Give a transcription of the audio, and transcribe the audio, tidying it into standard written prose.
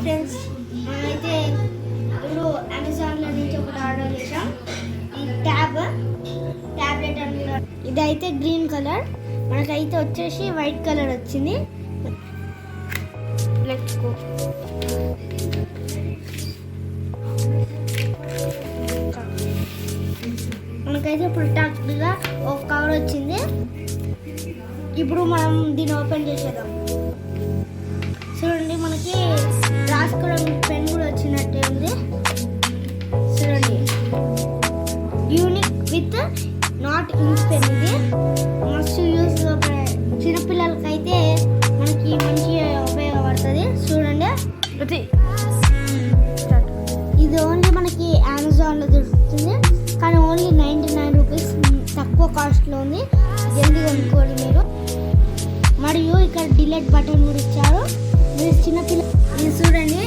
Friends, మనమైతే ఇప్పుడు అమెజాన్లో నుంచి ఒకటి ఆర్డర్ చేసాం. ఈ ట్యాబ్లెట్ అంటున్నారు. ఇదైతే గ్రీన్ కలర్, మనకైతే వచ్చేసి వైట్ కలర్ వచ్చింది. Let's go. మనకైతే ఇప్పుడు టాక్గా ఒక కవర్ వచ్చింది. ఇప్పుడు మనం దీన్ని ఓపెన్ చేసేద్దాం. చూడండి, మనకి రాసుకోవడానికి పెన్ కూడా వచ్చినట్టే ఉంది. చూడండి, unique with not ink pen. ఇది మస్తు యూజ్, చిన్నపిల్లలకైతే మనకి మంచిగా ఉపయోగపడుతుంది. చూడండి, ఇది ఓన్లీ మనకి అమెజాన్లో దొరుకుతుంది, కానీ ఓన్లీ 99 రూపీస్, తక్కువ కాస్ట్లో ఉంది. జల్దీ కొనుక్కోండి మీరు. మరియు ఇక్కడ డిలీట్ బటన్ కూడా ఇచ్చారు. మీరు చిన్నపిల్ల, ఇది చూడండి,